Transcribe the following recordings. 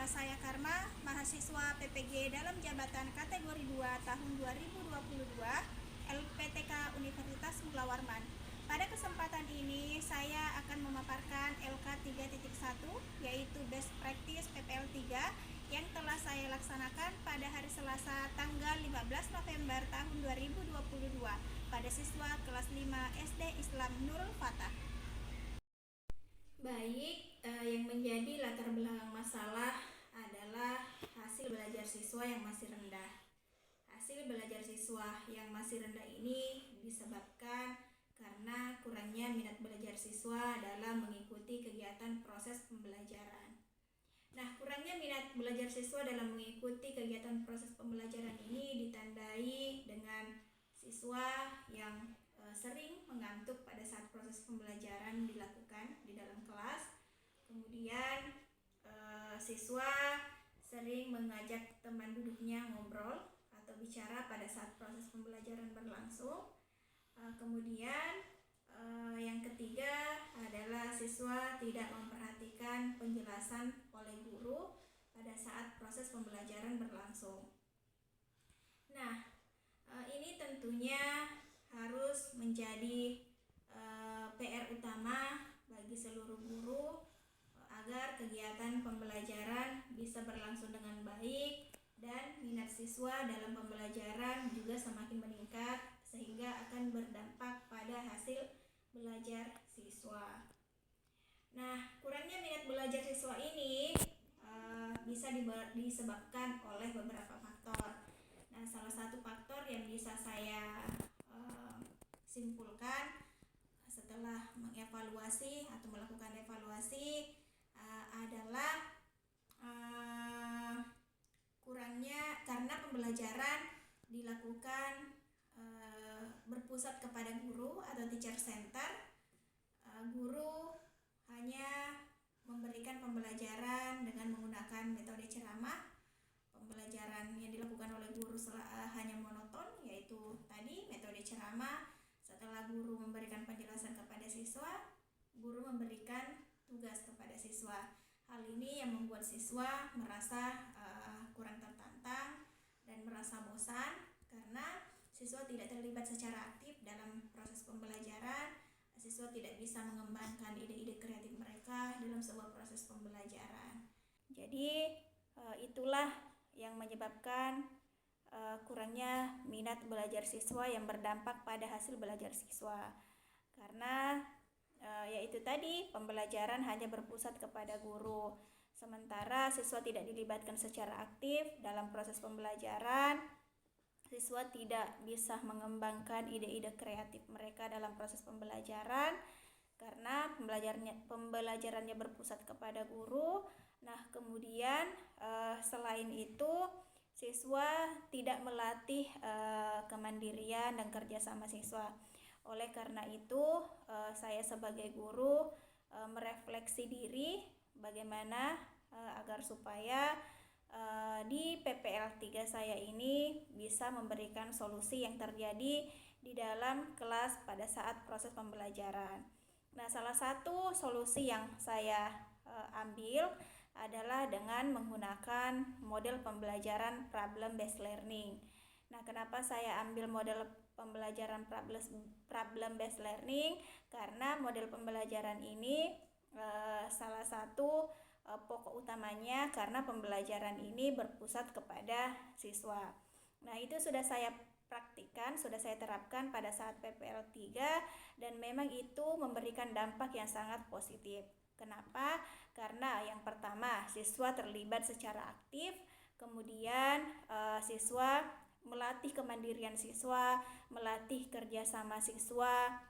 Nama saya Karma, mahasiswa PPG dalam jabatan kategori 2 tahun 2022 LPTK Universitas Mula Warman. Pada kesempatan ini saya akan memaparkan LK 3.1 yaitu Best Practice PPL 3 yang telah saya laksanakan pada hari Selasa tanggal 15 November tahun 2022 pada siswa kelas 5 SD Islam Nurul Fatah. Baik, yang menjadi latar belakang masalah adalah hasil belajar siswa yang masih rendah. Hasil belajar siswa yang masih rendah ini disebabkan karena kurangnya minat belajar siswa dalam mengikuti kegiatan proses pembelajaran. Nah, kurangnya minat belajar siswa dalam mengikuti kegiatan proses pembelajaran ini ditandai dengan siswa yang sering mengantuk pada saat proses pembelajaran dilakukan di dalam kelas. Kemudian siswa sering mengajak teman duduknya ngobrol atau bicara pada saat proses pembelajaran berlangsung. Kemudian yang ketiga adalah siswa tidak memperhatikan penjelasan oleh guru pada saat proses pembelajaran berlangsung. Nah, ini tentunya harus menjadi PR utama bagi seluruh guru agar kegiatan pembelajaran bisa berlangsung dengan baik dan minat siswa dalam pembelajaran juga semakin meningkat sehingga akan berdampak pada hasil belajar siswa. Nah, kurangnya minat belajar siswa ini bisa disebabkan oleh beberapa faktor. Nah, salah satu faktor yang bisa saya simpulkan setelah mengevaluasi atau melakukan evaluasi adalah kurangnya karena pembelajaran dilakukan berpusat kepada guru atau teacher center. Guru hanya memberikan pembelajaran dengan menggunakan metode ceramah. Pembelajaran yang dilakukan oleh guru hanya monoton, yaitu tadi metode ceramah. Setelah guru memberikan penjelasan kepada siswa, guru memberikan tugas kepada siswa. Hal ini yang membuat siswa merasa kurang tertantang dan merasa bosan karena siswa tidak terlibat secara aktif dalam proses pembelajaran. Siswa tidak bisa mengembangkan ide-ide kreatif mereka dalam sebuah proses pembelajaran. Jadi itulah yang menyebabkan kurangnya minat belajar siswa yang berdampak pada hasil belajar siswa. Karena yaitu tadi pembelajaran hanya berpusat kepada guru, sementara siswa tidak dilibatkan secara aktif dalam proses pembelajaran. Siswa tidak bisa mengembangkan ide-ide kreatif mereka dalam proses pembelajaran karena pembelajarannya berpusat kepada guru. Nah, kemudian selain itu siswa tidak melatih kemandirian dan kerjasama siswa. Oleh karena itu saya sebagai guru merefleksi diri bagaimana agar supaya di PPL 3 saya ini bisa memberikan solusi yang terjadi di dalam kelas pada saat proses pembelajaran. Nah, salah satu solusi yang saya ambil adalah dengan menggunakan model pembelajaran problem based learning. Nah, kenapa saya ambil model pembelajaran problem based learning? Karena model pembelajaran ini salah satu pokok utamanya karena pembelajaran ini berpusat kepada siswa. Nah, itu sudah saya praktikkan, sudah saya terapkan pada saat PPL 3 dan memang itu memberikan dampak yang sangat positif. Kenapa? Karena yang pertama, siswa terlibat secara aktif, kemudian siswa melatih kemandirian siswa, melatih kerjasama siswa,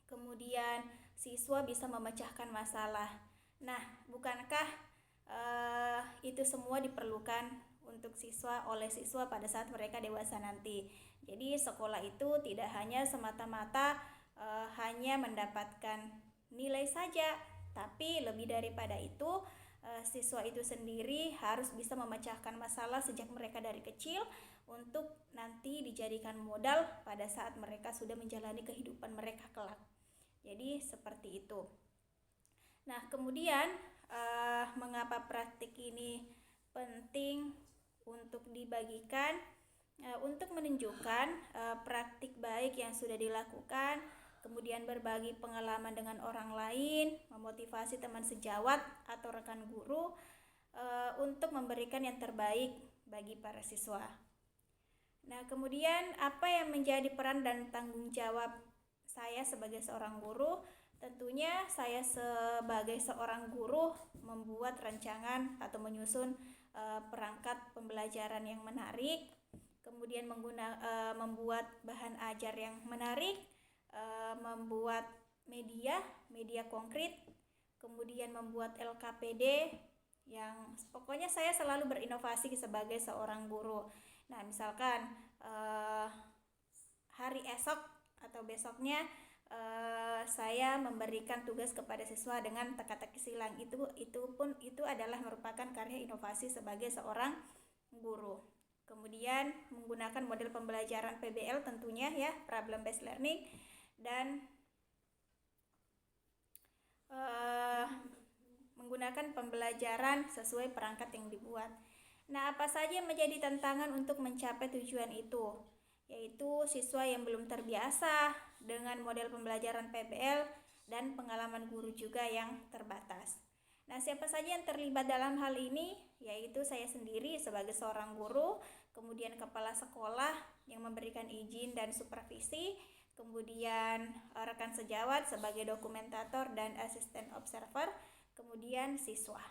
kemudian siswa bisa memecahkan masalah. Nah, bukankah itu semua diperlukan untuk siswa oleh siswa pada saat mereka dewasa nanti? Jadi sekolah itu tidak hanya semata-mata hanya mendapatkan nilai saja, tapi lebih daripada itu siswa itu sendiri harus bisa memecahkan masalah sejak mereka dari kecil untuk nanti dijadikan modal pada saat mereka sudah menjalani kehidupan mereka kelak. Jadi seperti itu. Nah, kemudian mengapa praktik ini penting untuk dibagikan untuk menunjukkan praktik baik yang sudah dilakukan, kemudian berbagi pengalaman dengan orang lain, memotivasi teman sejawat atau rekan guru untuk memberikan yang terbaik bagi para siswa. Nah, kemudian apa yang menjadi peran dan tanggung jawab saya sebagai seorang guru? Tentunya saya sebagai seorang guru membuat rancangan atau menyusun perangkat pembelajaran yang menarik, kemudian membuat bahan ajar yang menarik, membuat media konkret, kemudian membuat LKPD yang pokoknya saya selalu berinovasi sebagai seorang guru. Nah, misalkan hari esok atau besoknya saya memberikan tugas kepada siswa dengan teka-teki silang, itu adalah merupakan karya inovasi sebagai seorang guru. Kemudian menggunakan model pembelajaran PBL tentunya ya, problem based learning, dan menggunakan pembelajaran sesuai perangkat yang dibuat. Nah, apa saja yang menjadi tantangan untuk mencapai tujuan itu? Yaitu siswa yang belum terbiasa dengan model pembelajaran PBL dan pengalaman guru juga yang terbatas. Nah, siapa saja yang terlibat dalam hal ini? Yaitu saya sendiri sebagai seorang guru, kemudian kepala sekolah yang memberikan izin dan supervisi, kemudian rekan sejawat sebagai dokumentator dan asisten observer, kemudian siswa.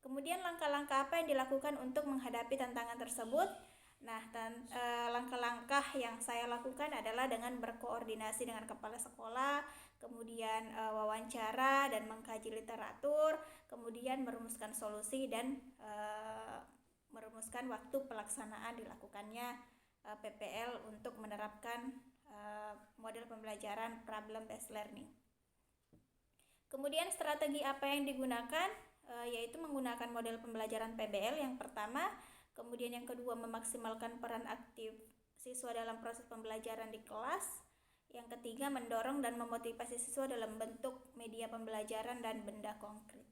Kemudian langkah-langkah apa yang dilakukan untuk menghadapi tantangan tersebut? Nah, langkah-langkah yang saya lakukan adalah dengan berkoordinasi dengan kepala sekolah, kemudian wawancara dan mengkaji literatur, kemudian merumuskan solusi dan merumuskan waktu pelaksanaan dilakukannya PPL untuk menerapkan model pembelajaran problem based learning. Kemudian strategi apa yang digunakan? Yaitu menggunakan model pembelajaran PBL yang pertama, kemudian yang kedua memaksimalkan peran aktif siswa dalam proses pembelajaran di kelas, yang ketiga mendorong dan memotivasi siswa dalam bentuk media pembelajaran dan benda konkret.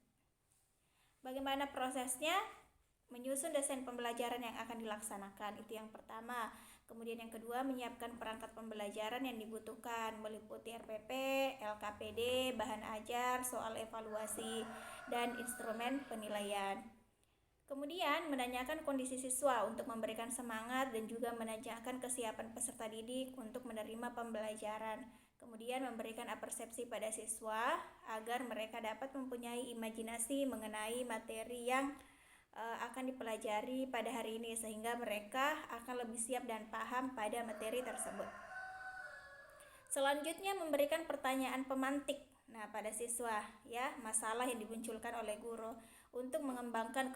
Bagaimana prosesnya? Menyusun desain pembelajaran yang akan dilaksanakan, itu yang pertama. Kemudian yang kedua, menyiapkan perangkat pembelajaran yang dibutuhkan, meliputi RPP, LKPD, bahan ajar, soal evaluasi, dan instrumen penilaian. Kemudian menanyakan kondisi siswa untuk memberikan semangat dan juga menanyakan kesiapan peserta didik untuk menerima pembelajaran. Kemudian memberikan persepsi pada siswa agar mereka dapat mempunyai imajinasi mengenai materi yang akan dipelajari pada hari ini, sehingga mereka akan lebih siap dan paham pada materi tersebut. Selanjutnya memberikan pertanyaan pemantik pada siswa ya, masalah yang dimunculkan oleh guru untuk mengembangkan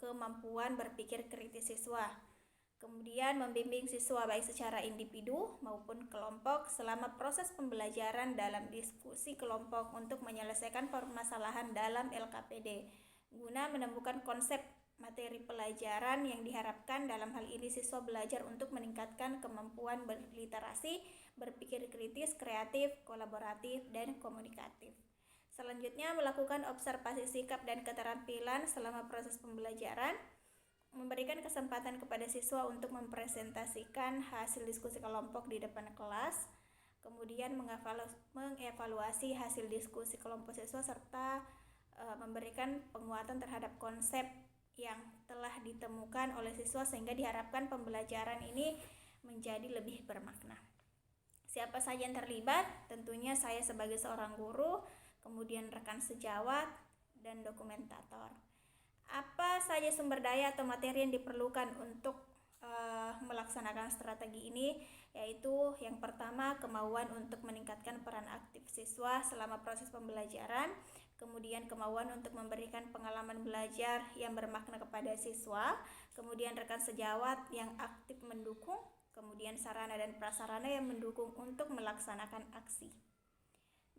kemampuan berpikir kritis siswa. Kemudian membimbing siswa baik secara individu maupun kelompok selama proses pembelajaran dalam diskusi kelompok untuk menyelesaikan permasalahan dalam LKPD guna menemukan konsep materi pelajaran yang diharapkan. Dalam hal ini siswa belajar untuk meningkatkan kemampuan berliterasi, berpikir kritis, kreatif, kolaboratif, dan komunikatif. Selanjutnya melakukan observasi sikap dan keterampilan selama proses pembelajaran, memberikan kesempatan kepada siswa untuk mempresentasikan hasil diskusi kelompok di depan kelas, kemudian mengevaluasi hasil diskusi kelompok siswa serta memberikan penguatan terhadap konsep yang telah ditemukan oleh siswa sehingga diharapkan pembelajaran ini menjadi lebih bermakna. Siapa saja yang terlibat? Tentunya saya sebagai seorang guru, kemudian rekan sejawat, dan dokumentator. Apa saja sumber daya atau materi yang diperlukan untuk melaksanakan strategi ini? Yaitu yang pertama, kemauan untuk meningkatkan peran aktif siswa selama proses pembelajaran, kemudian kemauan untuk memberikan pengalaman belajar yang bermakna kepada siswa, kemudian rekan sejawat yang aktif mendukung, kemudian sarana dan prasarana yang mendukung untuk melaksanakan aksi.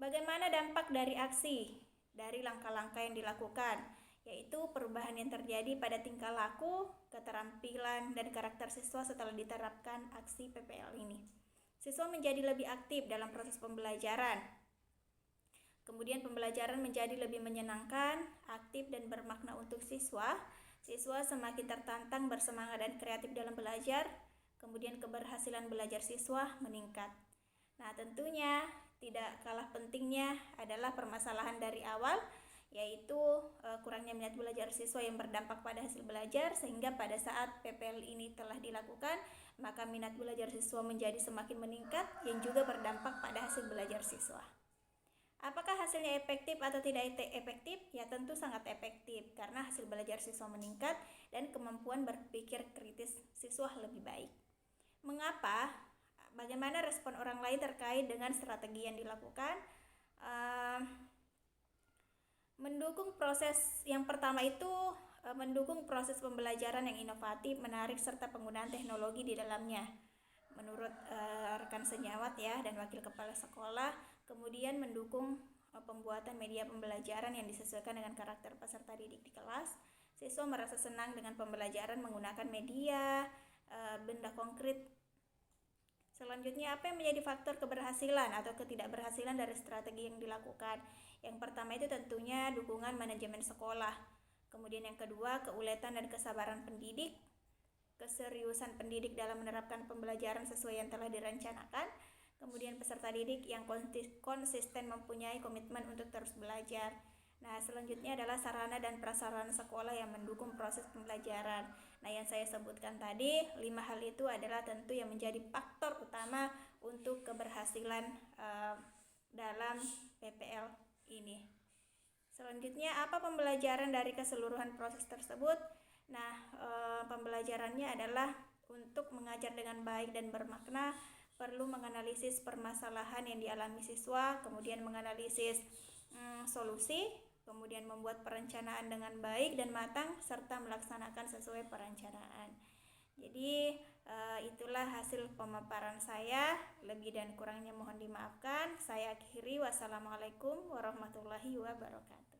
Bagaimana dampak dari aksi? Dari langkah-langkah yang dilakukan, yaitu perubahan yang terjadi pada tingkah laku, keterampilan, dan karakter siswa setelah diterapkan aksi PPL ini. Siswa menjadi lebih aktif dalam proses pembelajaran. Kemudian pembelajaran menjadi lebih menyenangkan, aktif, dan bermakna untuk siswa. Siswa semakin tertantang, bersemangat dan kreatif dalam belajar, kemudian keberhasilan belajar siswa meningkat. Nah, tentunya tidak kalah pentingnya adalah permasalahan dari awal, yaitu kurangnya minat belajar siswa yang berdampak pada hasil belajar, sehingga pada saat PPL ini telah dilakukan, maka minat belajar siswa menjadi semakin meningkat yang juga berdampak pada hasil belajar siswa. Apakah hasilnya efektif atau tidak efektif? Ya tentu sangat efektif karena hasil belajar siswa meningkat dan kemampuan berpikir kritis siswa lebih baik. Mengapa? Bagaimana respon orang lain terkait dengan strategi yang dilakukan? Mendukung proses yang pertama itu mendukung proses pembelajaran yang inovatif, menarik serta penggunaan teknologi di dalamnya. Menurut rekan sejawat ya dan wakil kepala sekolah, kemudian mendukung pembuatan media pembelajaran yang disesuaikan dengan karakter peserta didik di kelas. Siswa merasa senang dengan pembelajaran menggunakan media, benda konkret. Selanjutnya, apa yang menjadi faktor keberhasilan atau ketidakberhasilan dari strategi yang dilakukan? Yang pertama itu tentunya dukungan manajemen sekolah. Kemudian yang kedua, keuletan dan kesabaran pendidik, keseriusan pendidik dalam menerapkan pembelajaran sesuai yang telah direncanakan. Kemudian peserta didik yang konsisten mempunyai komitmen untuk terus belajar. Nah, selanjutnya adalah sarana dan prasarana sekolah yang mendukung proses pembelajaran. Nah, yang saya sebutkan tadi, 5 hal itu adalah tentu yang menjadi faktor utama untuk keberhasilan dalam PPL ini. Selanjutnya, apa pembelajaran dari keseluruhan proses tersebut? Nah, pembelajarannya adalah untuk mengajar dengan baik dan bermakna, perlu menganalisis permasalahan yang dialami siswa, kemudian menganalisis solusi, kemudian membuat perencanaan dengan baik dan matang, serta melaksanakan sesuai perencanaan. Jadi itulah hasil pemaparan saya, lebih dan kurangnya mohon dimaafkan. Saya akhiri, wassalamualaikum warahmatullahi wabarakatuh.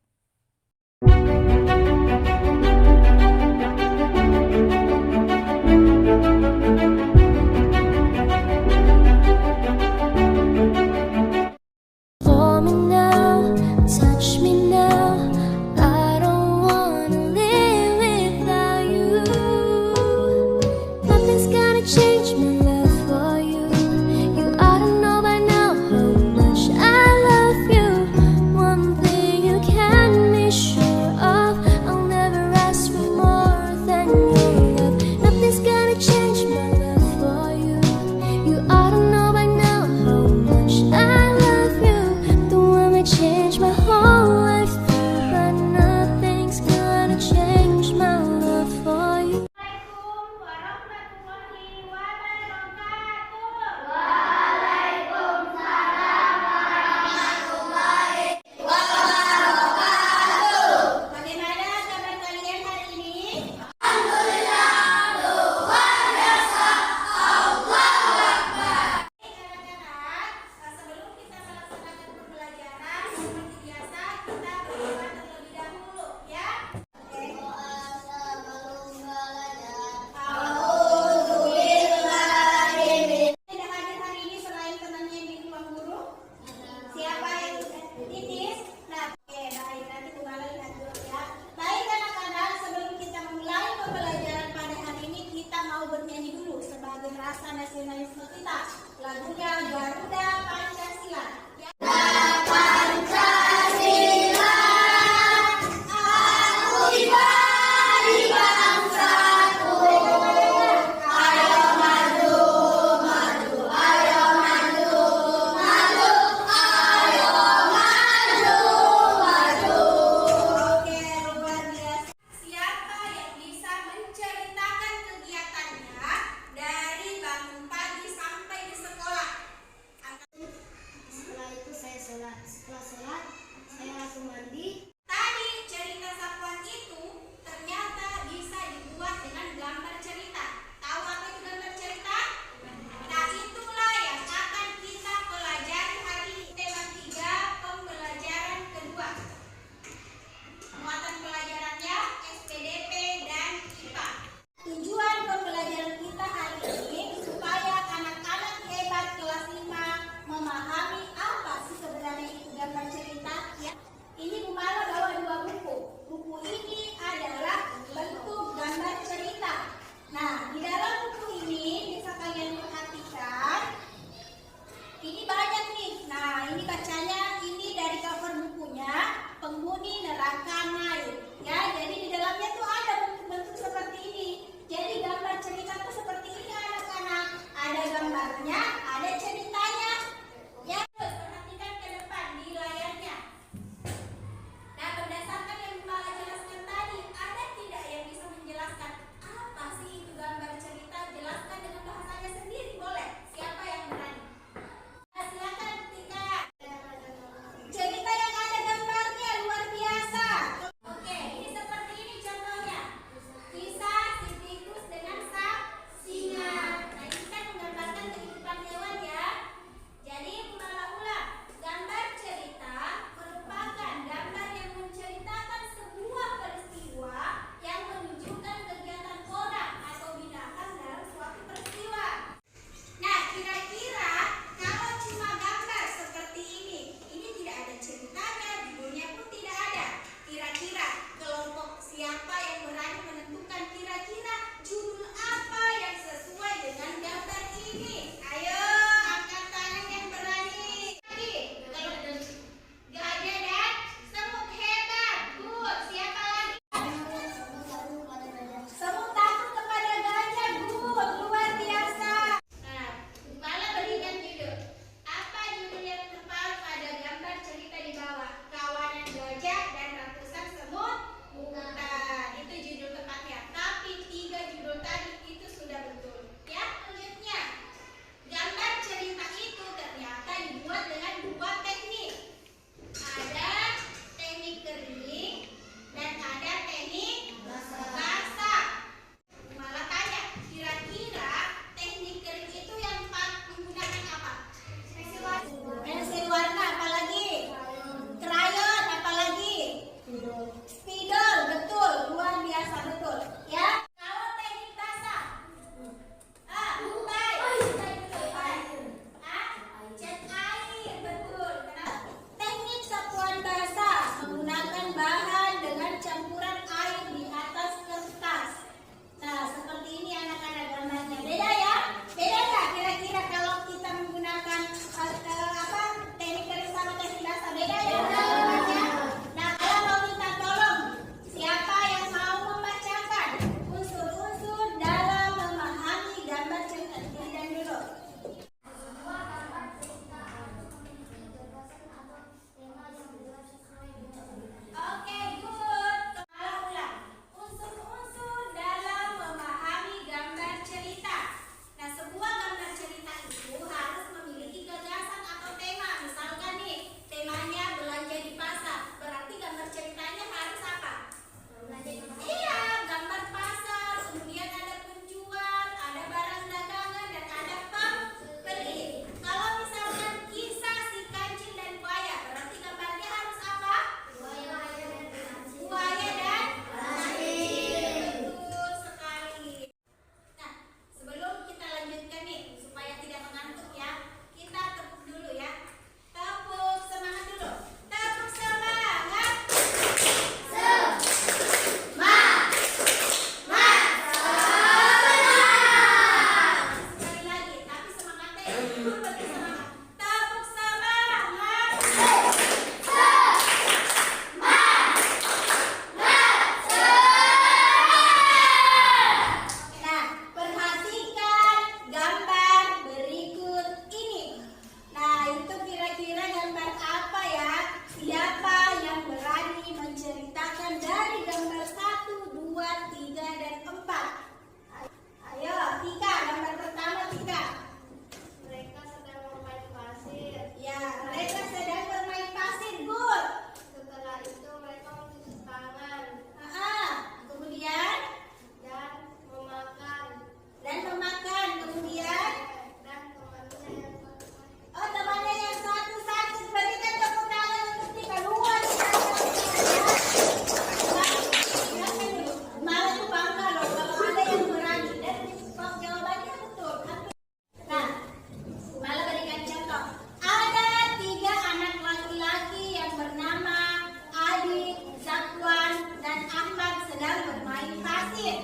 pasir.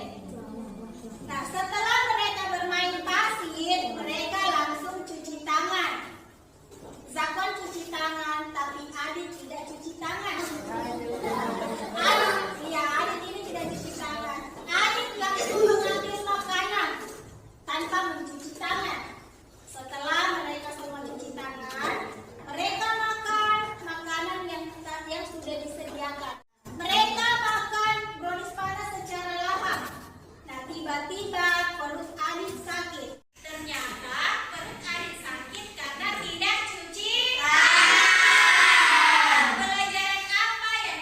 Nah, setelah mereka bermain pasir, mereka langsung cuci tangan. Zakwan cuci tangan, tapi Adit tidak cuci tangan. Adit ini tidak cuci tangan. Adit langsung mengambil makanan tanpa mencuci tangan. Setelah mereka semua cuci tangan, mereka makan makanan yang sudah disediakan. Mereka makan brownies panas secara lahap. Nah, tiba-tiba perut Adit sakit. Ternyata perut Adit sakit karena tidak cuci tangan. Pelajaran apa yang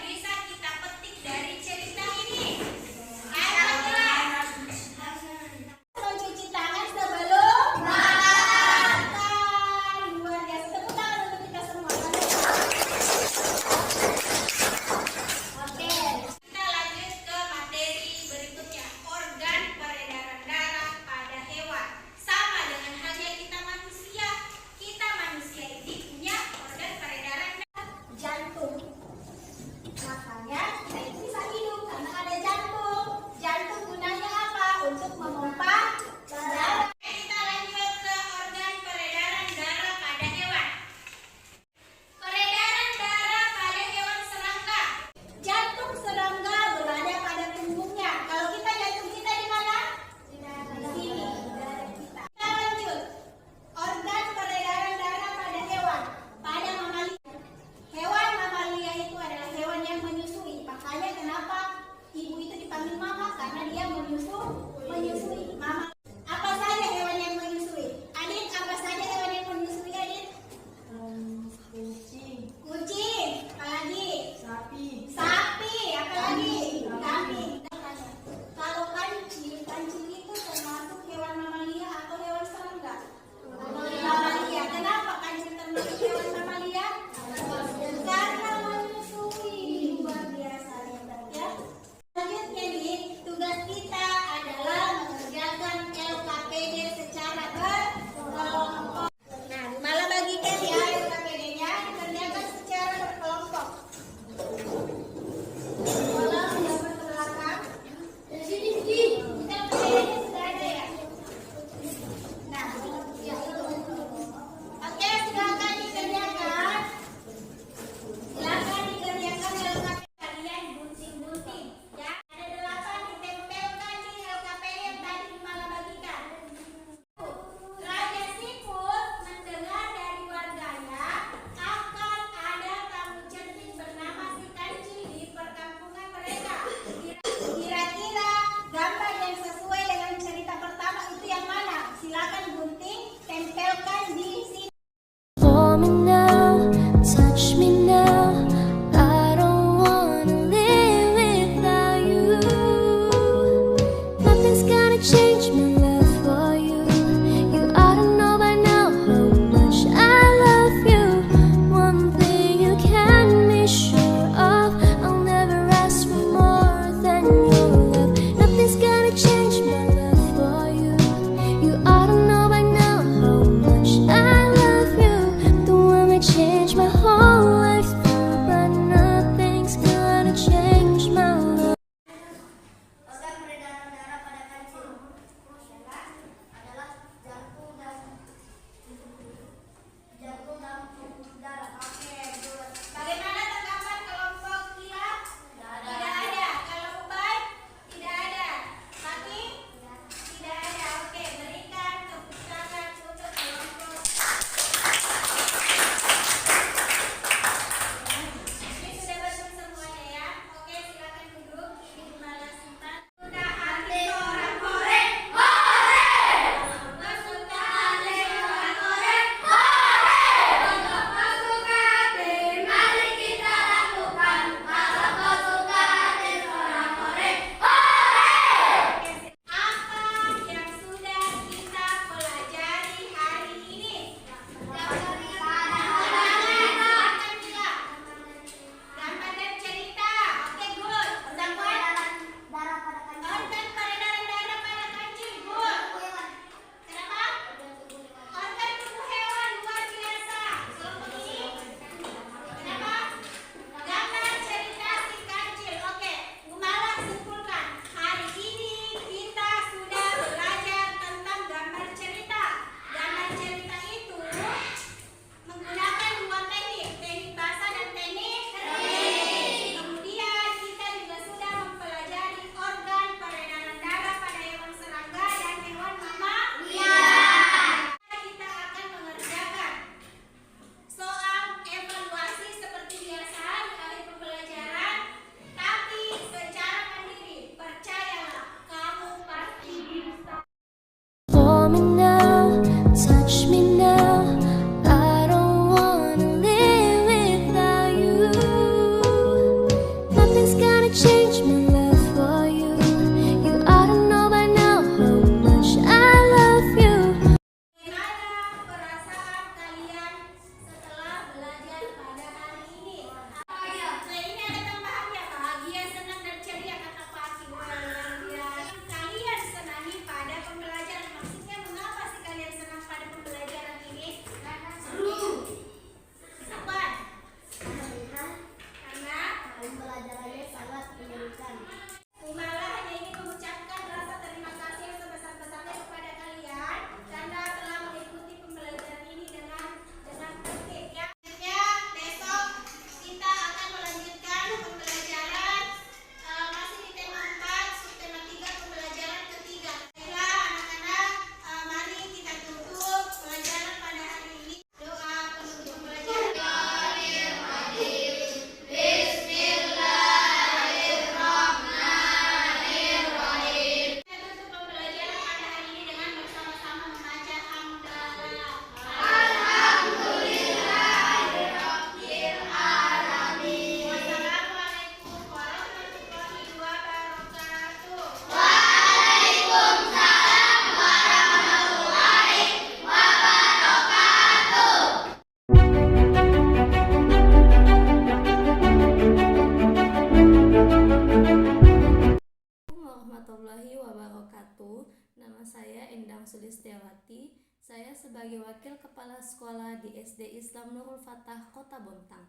warahmatullahi wabarakatuh. Nama saya Endang Sulistiawati. Saya sebagai Wakil Kepala Sekolah di SD Islam Nurul Fatah, Kota Bontang.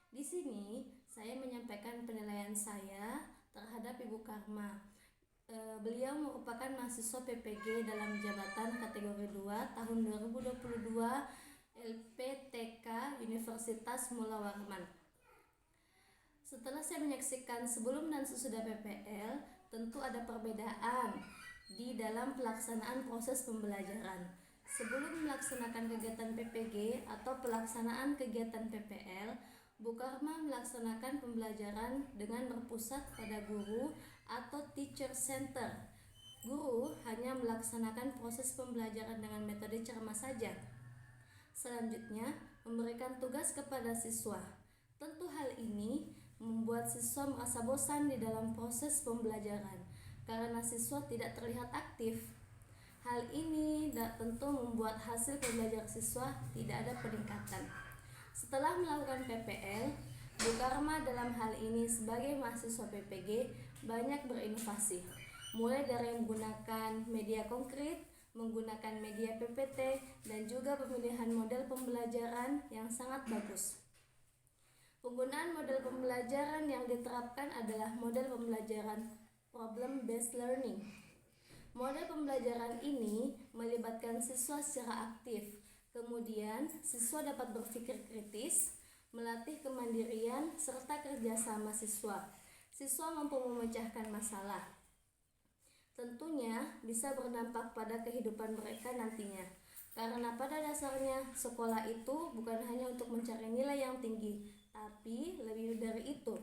Di sini saya menyampaikan penilaian saya terhadap Ibu Karma. Beliau merupakan mahasiswa PPG dalam jabatan kategori 2 tahun 2022 LPTK Universitas Mula Warman. Setelah saya menyaksikan sebelum dan sesudah PPL, tentu ada perbedaan di dalam pelaksanaan proses pembelajaran. Sebelum melaksanakan kegiatan PPG atau pelaksanaan kegiatan PPL, Bu Karma melaksanakan pembelajaran dengan berpusat pada guru atau teacher center. Guru hanya melaksanakan proses pembelajaran dengan metode cermat saja. Selanjutnya, memberikan tugas kepada siswa. Tentu hal ini membuat siswa merasa bosan di dalam proses pembelajaran karena siswa tidak terlihat aktif. Hal ini tentu membuat hasil pembelajaran siswa tidak ada peningkatan. Setelah melakukan PPL, Bu Karma dalam hal ini sebagai mahasiswa PPG banyak berinovasi, mulai dari menggunakan media konkret, menggunakan media PPT, dan juga pemilihan model pembelajaran yang sangat bagus. Penggunaan model pembelajaran yang diterapkan adalah model pembelajaran problem based learning. Model pembelajaran ini melibatkan siswa secara aktif. Kemudian, siswa dapat berpikir kritis, melatih kemandirian, serta kerjasama siswa. Siswa mampu memecahkan masalah. Tentunya bisa berdampak pada kehidupan mereka nantinya. Karena pada dasarnya sekolah itu bukan hanya untuk mencari nilai yang tinggi, tapi lebih dari itu.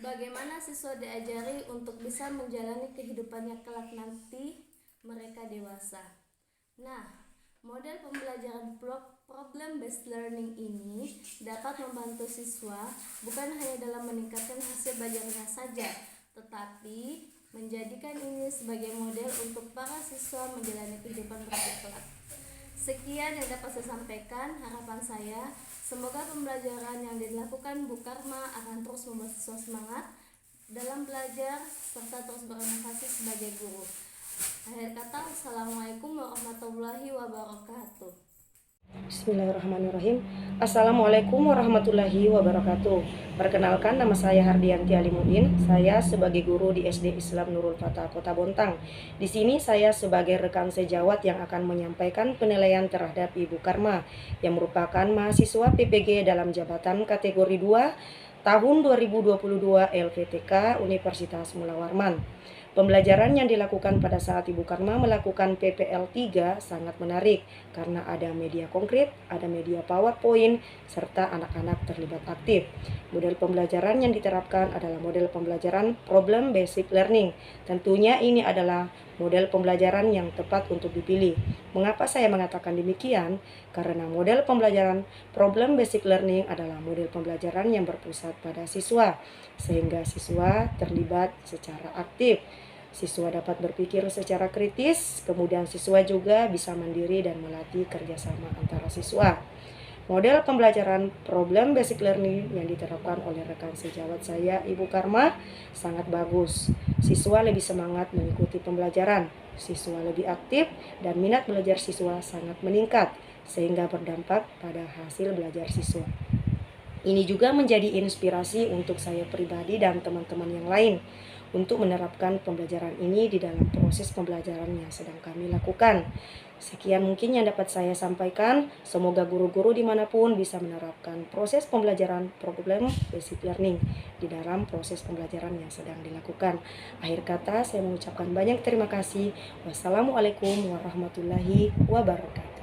Bagaimana siswa diajari untuk bisa menjalani kehidupannya kelak nanti mereka dewasa. Nah, model pembelajaran problem based learning ini dapat membantu siswa bukan hanya dalam meningkatkan hasil belajarnya saja, tetapi menjadikan ini sebagai model untuk para siswa menjalani kehidupan mereka kelak. Sekian yang dapat saya sampaikan. Harapan saya, semoga pembelajaran yang dilakukan Bu Karma akan terus membuat siswa semangat dalam belajar serta terus berinovasi sebagai guru. Akhir kata, Assalamualaikum warahmatullahi wabarakatuh. Bismillahirrahmanirrahim. Assalamualaikum warahmatullahi wabarakatuh. Perkenalkan, nama saya Hardianti Alimuddin. Saya sebagai guru di SD Islam Nurul Fatah, Kota Bontang. Di sini saya sebagai rekan sejawat yang akan menyampaikan penilaian terhadap Ibu Karma yang merupakan mahasiswa PPG dalam jabatan kategori 2 tahun 2022 LPTK Universitas Mula Warman. Pembelajaran yang dilakukan pada saat Ibu Karma melakukan PPL 3 sangat menarik karena ada media konkret, ada media PowerPoint, serta anak-anak terlibat aktif. Model pembelajaran yang diterapkan adalah model pembelajaran problem basic learning. Tentunya ini adalah model pembelajaran yang tepat untuk dipilih. Mengapa saya mengatakan demikian? Karena model pembelajaran problem basic learning adalah model pembelajaran yang berpusat pada siswa, sehingga siswa terlibat secara aktif. Siswa dapat berpikir secara kritis, kemudian siswa juga bisa mandiri dan melatih kerjasama antara siswa. Model pembelajaran problem basic learning yang diterapkan oleh rekan sejawat saya, Ibu Karma, sangat bagus. Siswa lebih semangat mengikuti pembelajaran, siswa lebih aktif, dan minat belajar siswa sangat meningkat, sehingga berdampak pada hasil belajar siswa. Ini juga menjadi inspirasi untuk saya pribadi dan teman-teman yang lain untuk menerapkan pembelajaran ini di dalam proses pembelajaran yang sedang kami lakukan. Sekian mungkin yang dapat saya sampaikan. Semoga guru-guru dimanapun bisa menerapkan proses pembelajaran problem basic learning di dalam proses pembelajaran yang sedang dilakukan. Akhir kata, saya mengucapkan banyak terima kasih. Wassalamualaikum warahmatullahi wabarakatuh.